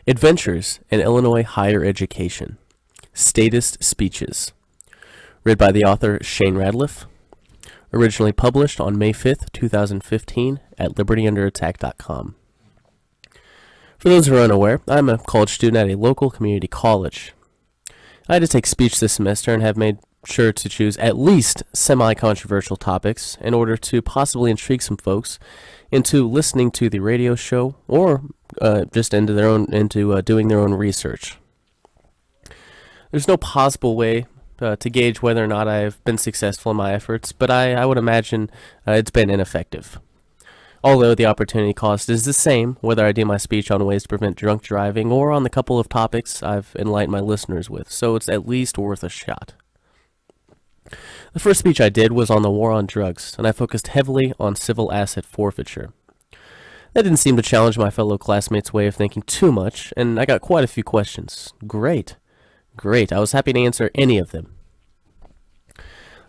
Adventures in Illinois Higher Education, Statist Speeches, read by the author Shane Radliff, originally published on May 5th, 2015 at libertyunderattack.com. For those who are unaware, I'm a college student at a local community college. I had to take speech this semester and have made sure to choose at least semi-controversial topics in order to possibly intrigue some folks into listening to the radio show or just into doing their own research. There's no possible way to gauge whether or not I've been successful in my efforts, but I would imagine it's been ineffective. Although the opportunity cost is the same, whether I do my speech on ways to prevent drunk driving or on the couple of topics I've enlightened my listeners with, so it's at least worth a shot. The first speech I did was on the war on drugs, and I focused heavily on civil asset forfeiture. That didn't seem to challenge my fellow classmates' way of thinking too much, and I got quite a few questions. Great. I was happy to answer any of them.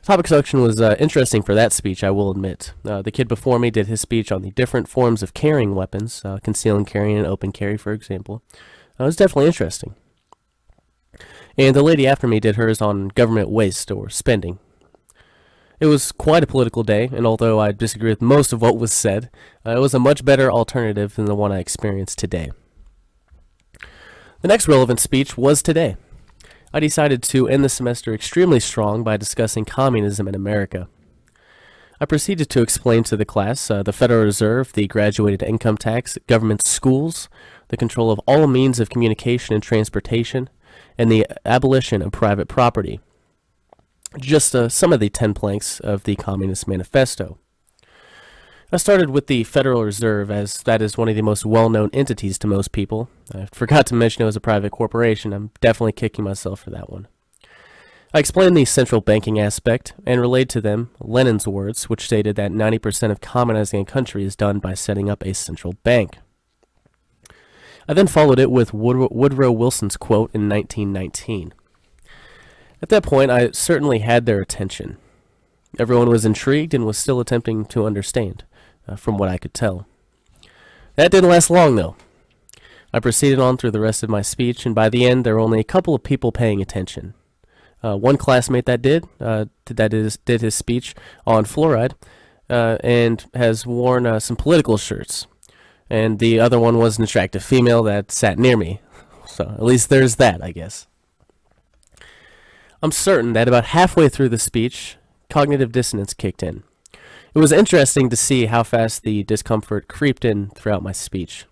Topic selection was interesting for that speech, I will admit. The kid before me did his speech on the different forms of carrying weapons, conceal and carry and open carry, for example. It was definitely interesting. And the lady after me did hers on government waste or spending. It was quite a political day, and although I disagree with most of what was said, it was a much better alternative than the one I experienced today. The next relevant speech was today. I decided to end the semester extremely strong by discussing communism in America. I proceeded to explain to the class the Federal Reserve, the graduated income tax, government schools, the control of all means of communication and transportation, and the abolition of private property. Just some of the 10 planks of the Communist Manifesto. I started with the Federal Reserve, as that is one of the most well-known entities to most people. I forgot to mention it was a private corporation. I'm definitely kicking myself for that one. I explained the central banking aspect and relayed to them Lenin's words, which stated that 90% of communizing a country is done by setting up a central bank. I then followed it with Woodrow Wilson's quote in 1919. At that point, I certainly had their attention. Everyone was intrigued and was still attempting to understand, from what I could tell. That didn't last long, though. I proceeded on through the rest of my speech, and by the end, there were only a couple of people paying attention. One classmate that did his speech on fluoride, and has worn some political shirts. And the other one was an attractive female that sat near me. So at least there's that, I guess. I'm certain that about halfway through the speech, cognitive dissonance kicked in. It was interesting to see how fast the discomfort creeped in throughout my speech.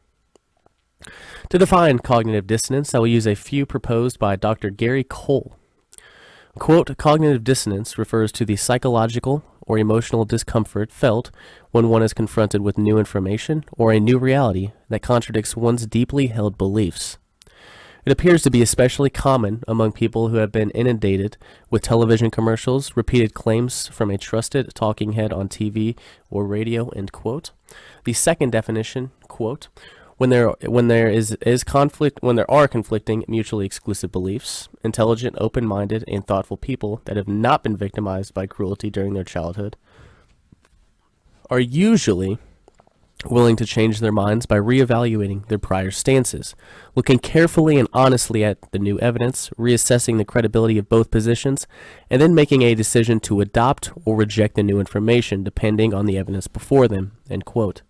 To define cognitive dissonance, I will use a few proposed by Dr. Gary Cole. Quote, cognitive dissonance refers to the psychological or emotional discomfort felt when one is confronted with new information or a new reality that contradicts one's deeply held beliefs. It appears to be especially common among people who have been inundated with television commercials, repeated claims from a trusted talking head on TV or radio, end quote. The second definition, quote, when there are conflicting, mutually exclusive beliefs, intelligent, open-minded, and thoughtful people that have not been victimized by cruelty during their childhood are usually willing to change their minds by reevaluating their prior stances, looking carefully and honestly at the new evidence, reassessing the credibility of both positions, and then making a decision to adopt or reject the new information depending on the evidence before them, end quote.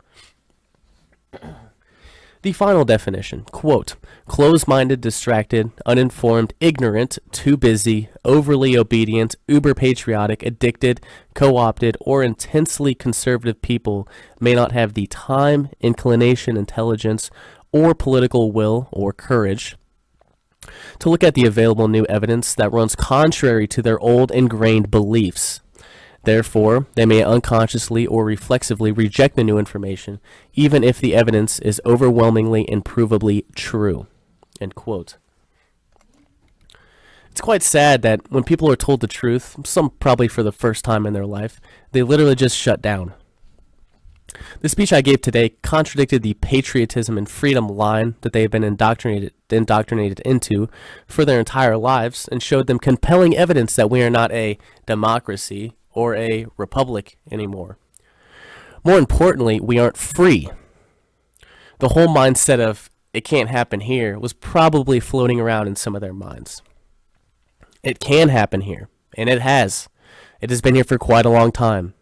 The final definition, quote, close-minded, distracted, uninformed, ignorant, too busy, overly obedient, uber-patriotic, addicted, co-opted, or intensely conservative people may not have the time, inclination, intelligence, or political will or courage to look at the available new evidence that runs contrary to their old ingrained beliefs. Therefore, they may unconsciously or reflexively reject the new information, even if the evidence is overwhelmingly and provably true. End quote. It's quite sad that when people are told the truth, some probably for the first time in their life, they literally just shut down. The speech I gave today contradicted the patriotism and freedom line that they have been indoctrinated into for their entire lives and showed them compelling evidence that we are not a democracy or a republic anymore. More importantly, we aren't free. The whole mindset of "It can't happen here" was probably floating around in some of their minds. It can happen here, and it has. It has been here for quite a long time.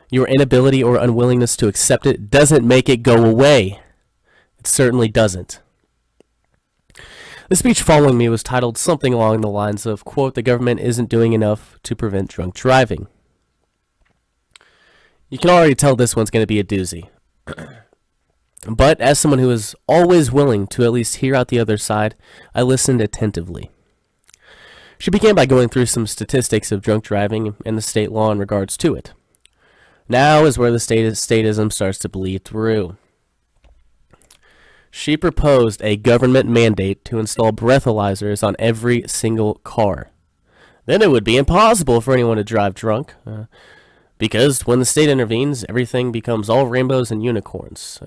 Your inability or unwillingness to accept it doesn't make it go away. It certainly doesn't. The speech following me was titled something along the lines of, quote, "The government isn't doing enough to prevent drunk driving." You can already tell this one's going to be a doozy. But as someone who is always willing to at least hear out the other side, I listened attentively. She began by going through some statistics of drunk driving and the state law in regards to it. Now is where the statism starts to bleed through. She proposed a government mandate to install breathalyzers on every single car. Then it would be impossible for anyone to drive drunk, because when the state intervenes, everything becomes all rainbows and unicorns.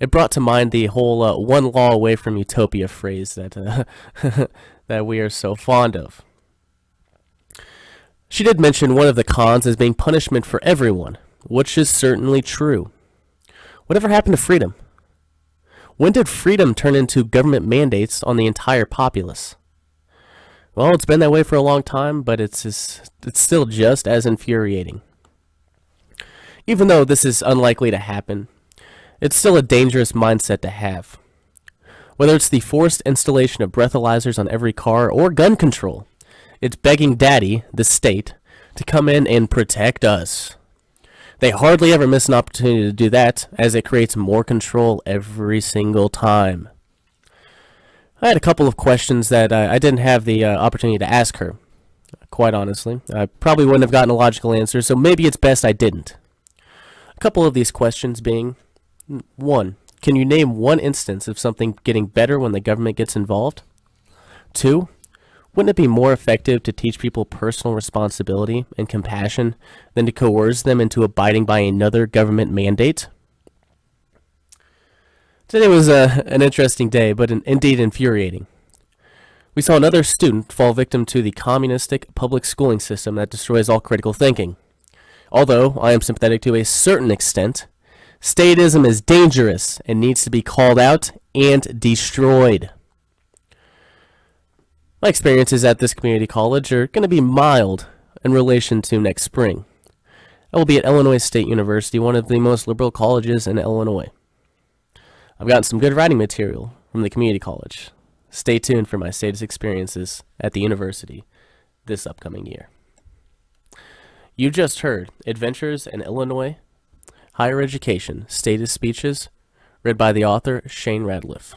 It brought to mind the whole one law away from utopia phrase that that we are so fond of. She did mention one of the cons as being punishment for everyone, which is certainly true. Whatever happened to freedom? When did freedom turn into government mandates on the entire populace? Well, it's been that way for a long time, but it's still just as infuriating. Even though this is unlikely to happen, it's still a dangerous mindset to have. Whether it's the forced installation of breathalyzers on every car or gun control, it's begging Daddy, the state, to come in and protect us. They hardly ever miss an opportunity to do that, as it creates more control every single time. I had a couple of questions that I didn't have the opportunity to ask her, quite honestly. I probably wouldn't have gotten a logical answer, so maybe it's best I didn't. A couple of these questions being, 1, can you name one instance of something getting better when the government gets involved? 2, wouldn't it be more effective to teach people personal responsibility and compassion than to coerce them into abiding by another government mandate? Today was an interesting day, but indeed infuriating. We saw another student fall victim to the communistic public schooling system that destroys all critical thinking. Although I am sympathetic to a certain extent, statism is dangerous and needs to be called out and destroyed. My experiences at this community college are going to be mild in relation to next spring. I will be at Illinois State University, one of the most liberal colleges in Illinois. I've gotten some good writing material from the community college. Stay tuned for my statist experiences at the university this upcoming year. You just heard Adventures in Illinois Higher Education, Statist Speeches, read by the author Shane Radliff.